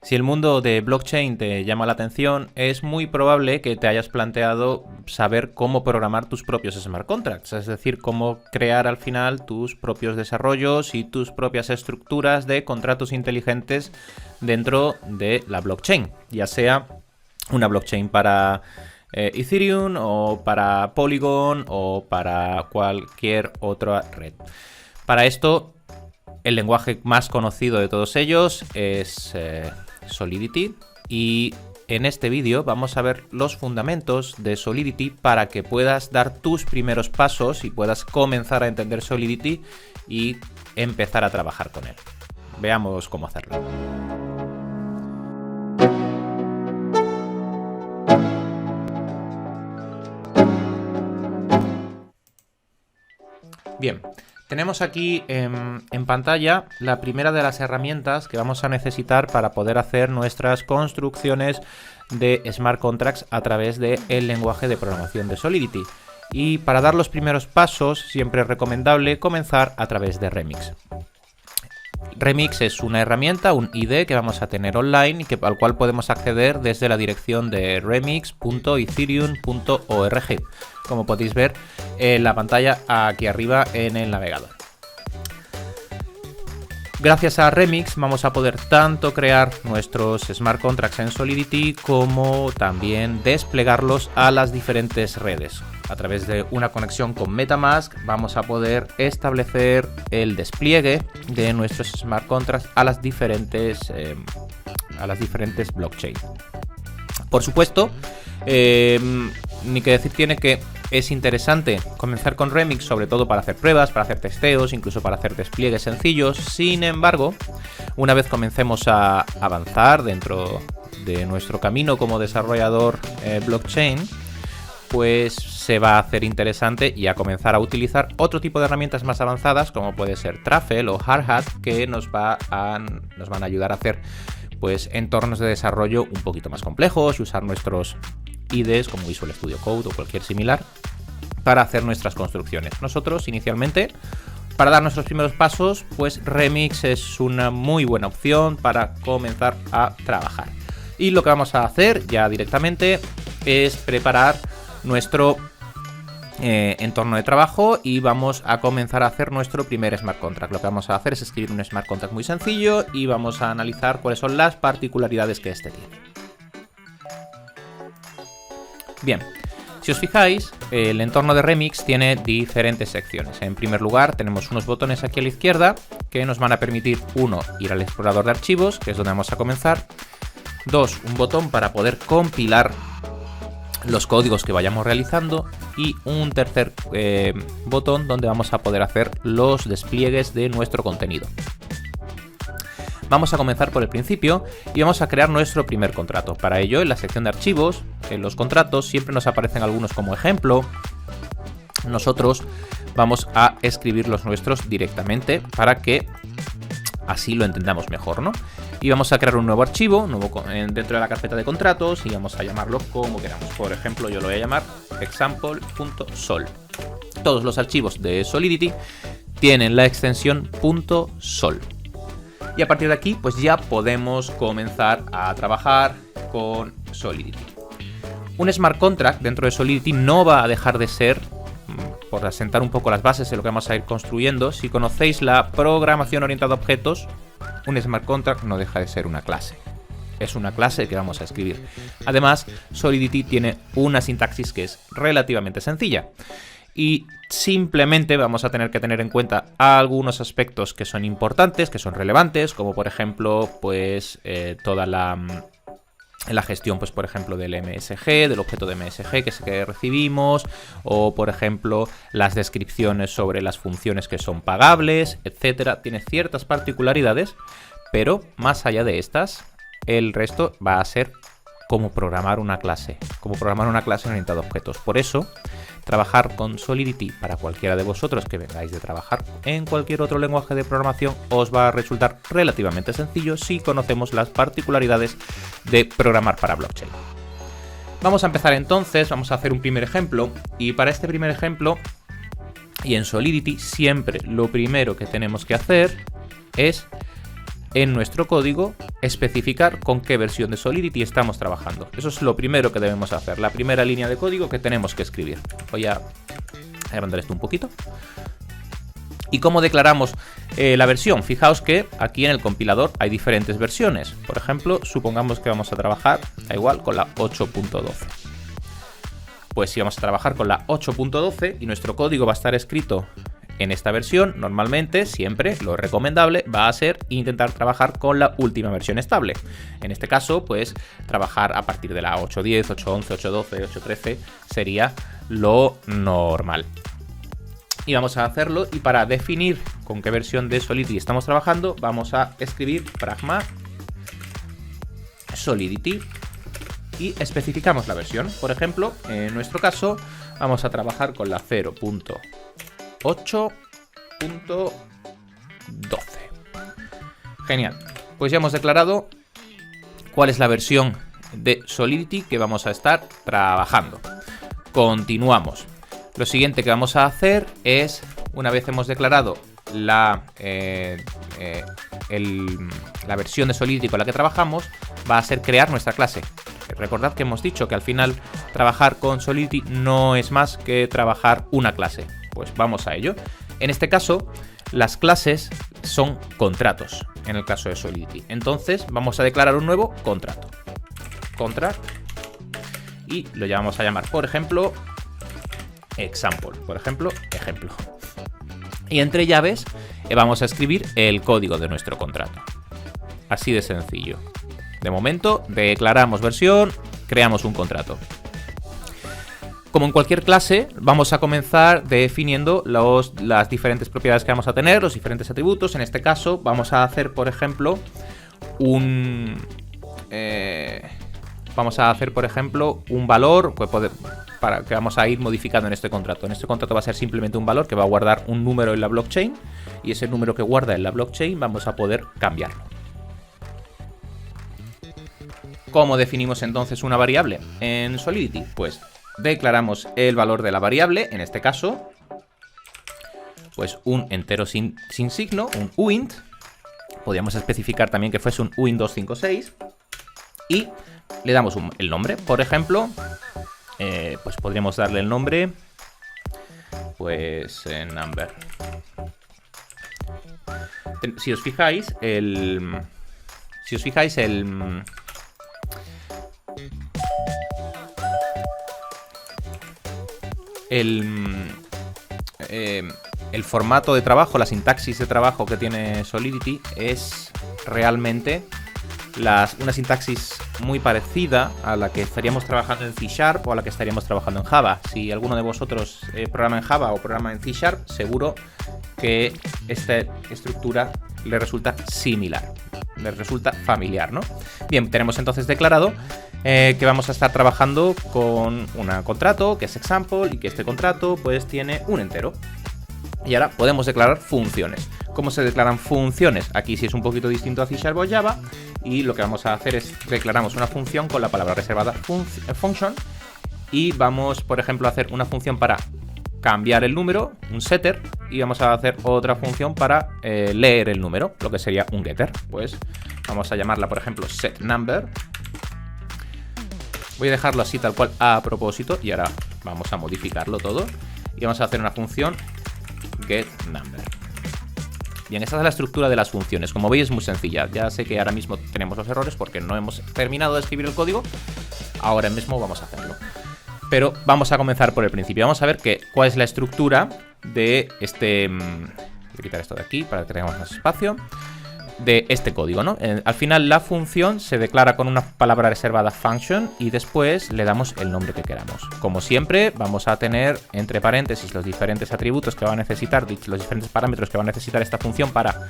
Si el mundo de blockchain te llama la atención, es muy probable que te hayas planteado saber cómo programar tus propios smart contracts, es decir, cómo crear al final tus propios desarrollos y tus propias estructuras de contratos inteligentes dentro de la blockchain, ya sea una blockchain para Ethereum o para Polygon o para cualquier otra red. Para esto, el lenguaje más conocido de todos ellos es Solidity, y en este vídeo vamos a ver los fundamentos de Solidity para que puedas dar tus primeros pasos y puedas comenzar a entender Solidity y empezar a trabajar con él. Veamos cómo hacerlo. Bien. Tenemos aquí en pantalla la primera de las herramientas que vamos a necesitar para poder hacer nuestras construcciones de smart contracts a través del lenguaje de programación de Solidity. Y para dar los primeros pasos siempre es recomendable comenzar a través de Remix. Remix es una herramienta, un IDE que vamos a tener online y al cual podemos acceder desde la dirección de remix.ethereum.org, como podéis ver en la pantalla aquí arriba en el navegador. Gracias a Remix vamos a poder tanto crear nuestros smart contracts en Solidity como también desplegarlos a las diferentes redes. A través de una conexión con MetaMask vamos a poder establecer el despliegue de nuestros smart contracts a las diferentes blockchain. Por supuesto, ni que decir tiene que es interesante comenzar con Remix, sobre todo para hacer pruebas, para hacer testeos, incluso para hacer despliegues sencillos. Sin embargo, una vez comencemos a avanzar dentro de nuestro camino como desarrollador blockchain, pues se va a hacer interesante y a comenzar a utilizar otro tipo de herramientas más avanzadas, como puede ser Truffle o Hardhat, que nos van a ayudar a hacer pues entornos de desarrollo un poquito más complejos y usar nuestros IDEs como Visual Studio Code o cualquier similar para hacer nuestras construcciones. Nosotros inicialmente, para dar nuestros primeros pasos, pues Remix es una muy buena opción para comenzar a trabajar. Y lo que vamos a hacer ya directamente es preparar nuestro entorno de trabajo y vamos a comenzar a hacer nuestro primer smart contract. Lo que vamos a hacer es escribir un smart contract muy sencillo y vamos a analizar cuáles son las particularidades que este tiene. Bien, si os fijáis, el entorno de Remix tiene diferentes secciones. En primer lugar, tenemos unos botones aquí a la izquierda que nos van a permitir, uno, ir al explorador de archivos, que es donde vamos a comenzar. Dos, un botón para poder compilar los códigos que vayamos realizando. Y un tercer botón donde vamos a poder hacer los despliegues de nuestro contenido. Vamos a comenzar por el principio y vamos a crear nuestro primer contrato. Para ello, en la sección de archivos, en los contratos, siempre nos aparecen algunos como ejemplo. Nosotros vamos a escribir los nuestros directamente para que así lo entendamos mejor, ¿no? Y vamos a crear un nuevo archivo dentro de la carpeta de contratos y vamos a llamarlo como queramos. Por ejemplo, yo lo voy a llamar example.sol. Todos los archivos de Solidity tienen la extensión .sol. Y a partir de aquí, pues ya podemos comenzar a trabajar con Solidity. Un smart contract dentro de Solidity no va a dejar de ser, por asentar un poco las bases de lo que vamos a ir construyendo, si conocéis la programación orientada a objetos, un smart contract no deja de ser una clase. Es una clase que vamos a escribir. Además, Solidity tiene una sintaxis que es relativamente sencilla. Y simplemente vamos a tener que tener en cuenta algunos aspectos que son importantes, que son relevantes, como por ejemplo, pues toda la gestión, pues por ejemplo, del MSG, del objeto de MSG que recibimos, o por ejemplo, las descripciones sobre las funciones que son pagables, etcétera. Tiene ciertas particularidades, pero más allá de estas, el resto va a ser cómo programar una clase orientada a objetos. Por eso, trabajar con Solidity para cualquiera de vosotros que vengáis de trabajar en cualquier otro lenguaje de programación os va a resultar relativamente sencillo si conocemos las particularidades de programar para blockchain. Vamos a empezar entonces, vamos a hacer un primer ejemplo y para este primer ejemplo y en Solidity siempre lo primero que tenemos que hacer es en nuestro código especificar con qué versión de Solidity estamos trabajando. Eso es lo primero que debemos hacer, la primera línea de código que tenemos que escribir. Voy a agrandar esto un poquito. ¿Y cómo declaramos la versión? Fijaos que aquí en el compilador hay diferentes versiones. Por ejemplo, supongamos que vamos a trabajar, da igual, con la 8.12. Pues si vamos a trabajar con la 8.12 y nuestro código va a estar escrito en esta versión, normalmente, siempre, lo recomendable va a ser intentar trabajar con la última versión estable. En este caso, pues, trabajar a partir de la 8.10, 8.11, 8.12, 8.13 sería lo normal. Y vamos a hacerlo, y para definir con qué versión de Solidity estamos trabajando, vamos a escribir pragma Solidity y especificamos la versión. Por ejemplo, en nuestro caso, vamos a trabajar con la 0.8.12. Genial. Pues ya hemos declarado cuál es la versión de Solidity que vamos a estar trabajando. Continuamos. Lo siguiente que vamos a hacer es, una vez hemos declarado la versión de Solidity con la que trabajamos, va a ser crear nuestra clase. Recordad que hemos dicho que al final trabajar con Solidity no es más que trabajar una clase. Pues vamos a ello. En este caso, las clases son contratos, en el caso de Solidity. Entonces vamos a declarar un nuevo contrato. Contract. Y lo vamos a llamar, por ejemplo, example. Por ejemplo, ejemplo. Y entre llaves vamos a escribir el código de nuestro contrato. Así de sencillo. De momento, declaramos versión, creamos un contrato. Como en cualquier clase, vamos a comenzar definiendo las diferentes propiedades que vamos a tener, los diferentes atributos. En este caso, vamos a hacer, por ejemplo, un valor que vamos a ir modificando en este contrato. En este contrato va a ser simplemente un valor que va a guardar un número en la blockchain, y ese número que guarda en la blockchain vamos a poder cambiarlo. ¿Cómo definimos entonces una variable en Solidity? Pues declaramos el valor de la variable, en este caso, pues un entero sin signo, un uint. Podríamos especificar también que fuese un uint256 y le damos el nombre. Por ejemplo, pues podríamos darle el nombre, pues number. Si os fijáis, el formato de trabajo, la sintaxis de trabajo que tiene Solidity es realmente una sintaxis muy parecida a la que estaríamos trabajando en C# o a la que estaríamos trabajando en Java. Si alguno de vosotros programa en Java o programa en C#, seguro que esta estructura le resulta similar, le resulta familiar, ¿no? Bien, tenemos entonces declarado que vamos a estar trabajando con un contrato que es example y que este contrato pues tiene un entero. Y ahora podemos declarar funciones. ¿Cómo se declaran funciones? Aquí sí es un poquito distinto a C# o Java, y lo que vamos a hacer es declaramos una función con la palabra reservada function, y vamos, por ejemplo, a hacer una función para cambiar el número, un setter, y vamos a hacer otra función para leer el número, lo que sería un getter. Pues vamos a llamarla, por ejemplo, setNumber. Voy a dejarlo así tal cual a propósito, y ahora vamos a modificarlo todo y vamos a hacer una función getNumber. Bien, esta es la estructura de las funciones. Como veis, es muy sencilla. Ya sé que ahora mismo tenemos los errores porque no hemos terminado de escribir el código. Ahora mismo vamos a hacerlo. Pero vamos a comenzar por el principio. Vamos a ver cuál es la estructura de este... Voy a quitar esto de aquí para que tengamos más espacio. De este código, ¿no? Al final la función se declara con una palabra reservada function y después le damos el nombre que queramos. Como siempre, vamos a tener entre paréntesis los diferentes atributos que va a necesitar, los diferentes parámetros que va a necesitar esta función para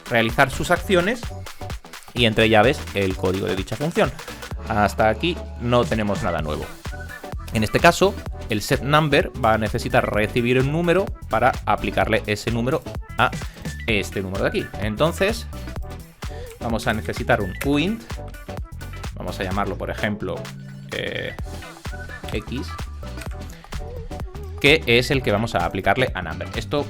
realizar sus acciones, y entre llaves el código de dicha función. Hasta aquí no tenemos nada nuevo. En este caso, el setNumber va a necesitar recibir un número para aplicarle ese número a este número de aquí. Entonces, vamos a necesitar un uint. Vamos a llamarlo, por ejemplo, x. que es el que vamos a aplicarle a number. Esto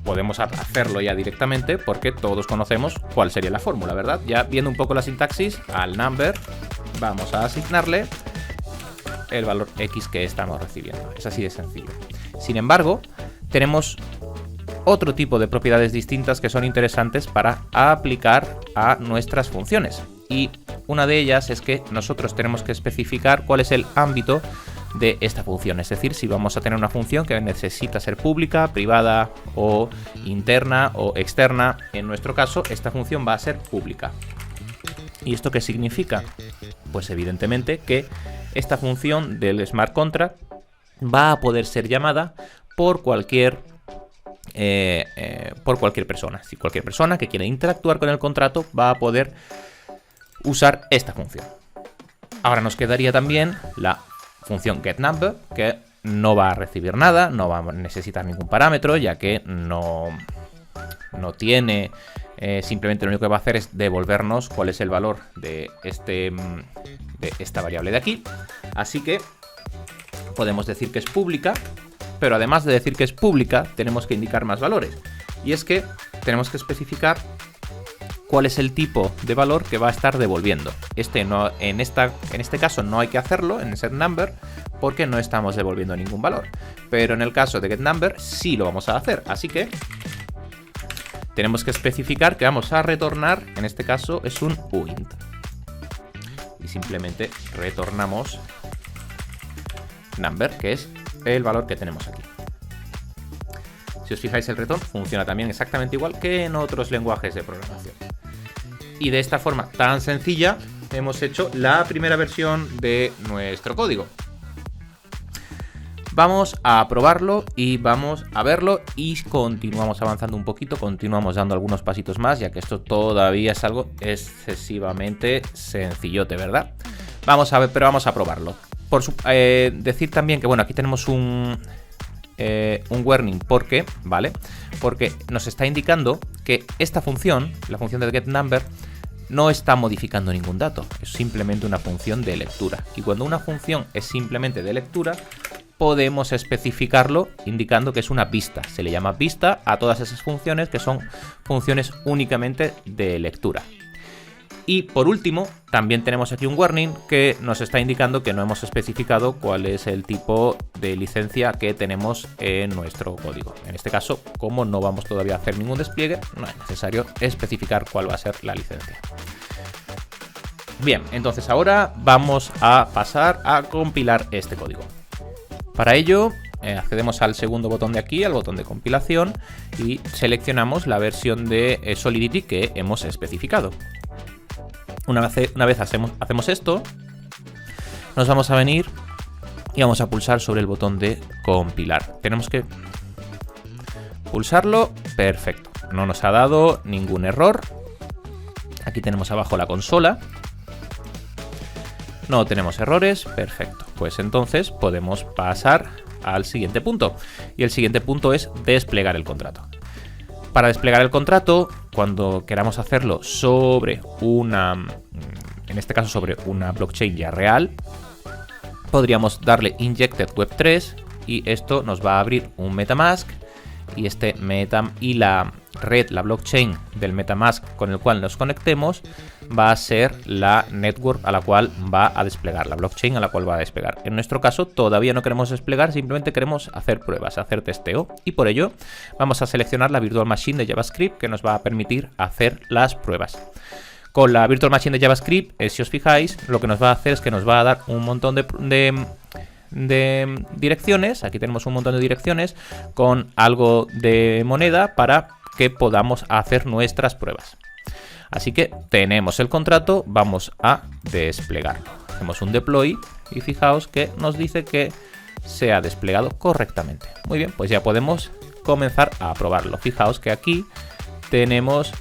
podemos hacerlo ya directamente porque todos conocemos cuál sería la fórmula, ¿verdad? Ya viendo un poco la sintaxis, al number vamos a asignarle el valor X que estamos recibiendo. Es así de sencillo. Sin embargo, tenemos otro tipo de propiedades distintas que son interesantes para aplicar a nuestras funciones. Y una de ellas es que nosotros tenemos que especificar cuál es el ámbito de esta función. Es decir, si vamos a tener una función que necesita ser pública, privada o interna o externa. En nuestro caso, esta función va a ser pública. ¿Y esto qué significa? Pues evidentemente que esta función del smart contract va a poder ser llamada por cualquier persona. Si cualquier persona que quiera interactuar con el contrato va a poder usar esta función. Ahora nos quedaría también la función getNumber, que no va a recibir nada, no va a necesitar ningún parámetro, ya que no tiene, simplemente lo único que va a hacer es devolvernos cuál es el valor de esta variable de aquí. Así que podemos decir que es pública, pero además de decir que es pública, tenemos que indicar más valores. Y es que tenemos que especificar cuál es el tipo de valor que va a estar devolviendo. En este caso no hay que hacerlo en setNumber porque no estamos devolviendo ningún valor. Pero en el caso de getNumber sí lo vamos a hacer. Así que tenemos que especificar que vamos a retornar, en este caso es un uint. Y simplemente retornamos number, que es el valor que tenemos aquí. Si os fijáis, el return funciona también exactamente igual que en otros lenguajes de programación. Y de esta forma tan sencilla hemos hecho la primera versión de nuestro código. Vamos a probarlo y vamos a verlo y continuamos avanzando un poquito, continuamos dando algunos pasitos más, ya que esto todavía es algo excesivamente sencillote, ¿verdad? Vamos a ver, pero vamos a probarlo. Decir también que, bueno, aquí tenemos un warning, porque nos está indicando que esta función, la función de getNumber, no está modificando ningún dato, es simplemente una función de lectura. Y cuando una función es simplemente de lectura, podemos especificarlo indicando que es una vista. Se le llama vista a todas esas funciones que son funciones únicamente de lectura. Y por último, también tenemos aquí un warning que nos está indicando que no hemos especificado cuál es el tipo de licencia que tenemos en nuestro código. En este caso, como no vamos todavía a hacer ningún despliegue, no es necesario especificar cuál va a ser la licencia. Bien, entonces ahora vamos a pasar a compilar este código. Para ello, accedemos al segundo botón de aquí, al botón de compilación, y seleccionamos la versión de Solidity que hemos especificado. Una vez hacemos esto, nos vamos a venir y vamos a pulsar sobre el botón de compilar. Tenemos que pulsarlo, perfecto. No nos ha dado ningún error. Aquí tenemos abajo la consola. No tenemos errores, perfecto. Pues entonces podemos pasar al siguiente punto. Y el siguiente punto es desplegar el contrato. Para desplegar el contrato, cuando queramos hacerlo sobre en este caso sobre una blockchain ya real, podríamos darle Injected Web 3 y esto nos va a abrir un MetaMask y la red, la blockchain del MetaMask con el cual nos conectemos va a ser la network a la cual va a desplegar, la blockchain a la cual va a desplegar. En nuestro caso todavía no queremos desplegar, simplemente queremos hacer pruebas, hacer testeo, y por ello vamos a seleccionar la Virtual Machine de JavaScript que nos va a permitir hacer las pruebas. Con la Virtual Machine de JavaScript, si os fijáis, lo que nos va a hacer es que nos va a dar un montón de direcciones. Aquí tenemos un montón de direcciones con algo de moneda para que podamos hacer nuestras pruebas. Así que tenemos el contrato, vamos a desplegarlo. Hacemos un deploy y fijaos que nos dice que se ha desplegado correctamente. Muy bien, pues ya podemos comenzar a probarlo. Fijaos que aquí tenemos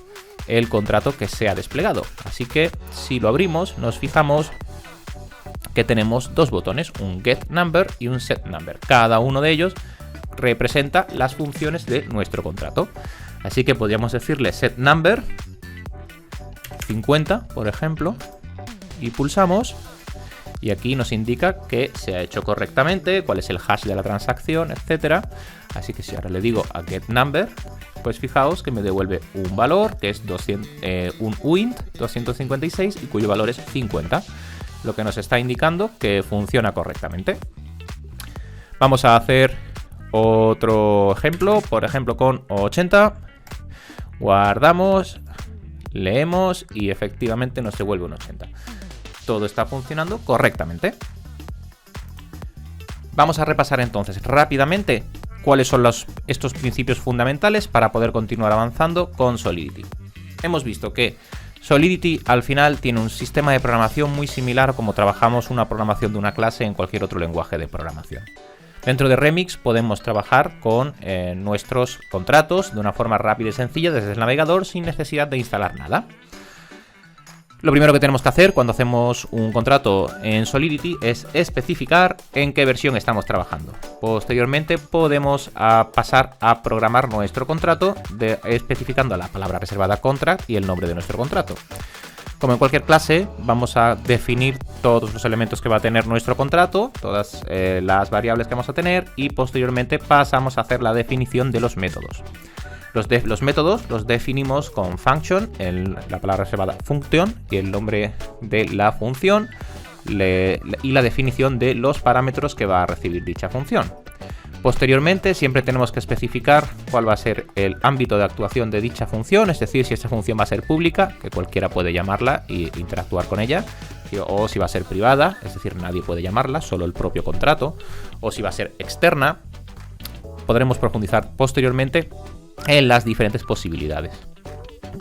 el contrato que se ha desplegado. Así que si lo abrimos, nos fijamos que tenemos dos botones, un getNumber y un setNumber. Cada uno de ellos representa las funciones de nuestro contrato. Así que podríamos decirle setNumber 50, por ejemplo, y pulsamos, y aquí nos indica que se ha hecho correctamente, cuál es el hash de la transacción, etcétera. Así que si ahora le digo a getNumber, pues fijaos que me devuelve un valor que es un uint 256 y cuyo valor es 50, lo que nos está indicando que funciona correctamente. Vamos a hacer otro ejemplo, por ejemplo con 80, guardamos, leemos y efectivamente nos devuelve un 80. Todo está funcionando correctamente. Vamos a repasar entonces rápidamente cuáles son estos principios fundamentales para poder continuar avanzando con Solidity. Hemos visto que Solidity al final tiene un sistema de programación muy similar a como trabajamos una programación de una clase en cualquier otro lenguaje de programación. Dentro de Remix podemos trabajar con nuestros contratos de una forma rápida y sencilla desde el navegador sin necesidad de instalar nada. Lo primero que tenemos que hacer cuando hacemos un contrato en Solidity es especificar en qué versión estamos trabajando. Posteriormente podemos pasar a programar nuestro contrato especificando la palabra reservada contract y el nombre de nuestro contrato. Como en cualquier clase, vamos a definir todos los elementos que va a tener nuestro contrato, todas las variables que vamos a tener, y posteriormente pasamos a hacer la definición de los métodos. Los métodos los definimos con function, la palabra reservada function y el nombre de la función y la definición de los parámetros que va a recibir dicha función. Posteriormente siempre tenemos que especificar cuál va a ser el ámbito de actuación de dicha función, es decir, si esta función va a ser pública, que cualquiera puede llamarla e interactuar con ella, o si va a ser privada, es decir, nadie puede llamarla, solo el propio contrato, o si va a ser externa. Podremos profundizar posteriormente en las diferentes posibilidades.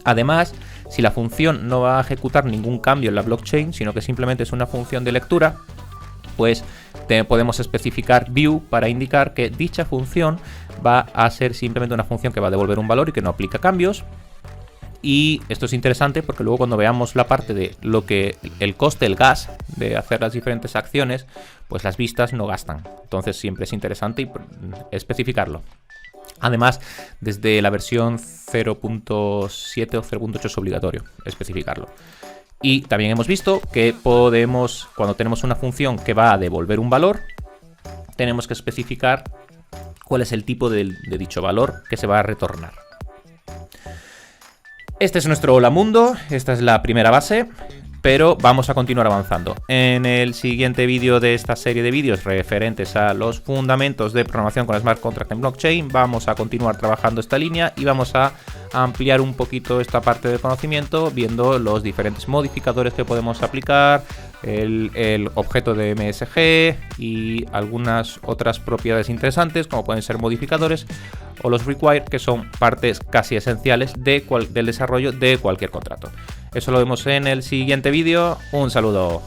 Además, si la función no va a ejecutar ningún cambio en la blockchain, sino que simplemente es una función de lectura, pues podemos especificar view para indicar que dicha función va a ser simplemente una función que va a devolver un valor y que no aplica cambios. Y esto es interesante porque luego cuando veamos la parte de lo que el coste, el gas de hacer las diferentes acciones, pues las vistas no gastan. Entonces siempre es interesante especificarlo. Además, desde la versión 0.7 o 0.8 es obligatorio especificarlo. Y también hemos visto que cuando tenemos una función que va a devolver un valor, tenemos que especificar cuál es el tipo de dicho valor que se va a retornar. Este es nuestro Hola Mundo, esta es la primera base, pero vamos a continuar avanzando. En el siguiente vídeo de esta serie de vídeos referentes a los fundamentos de programación con Smart Contract en Blockchain, vamos a continuar trabajando esta línea y vamos a ampliar un poquito esta parte de conocimiento viendo los diferentes modificadores que podemos aplicar, el objeto de MSG y algunas otras propiedades interesantes como pueden ser modificadores o los require, que son partes casi esenciales del desarrollo de cualquier contrato. Eso lo vemos en el siguiente vídeo. Un saludo.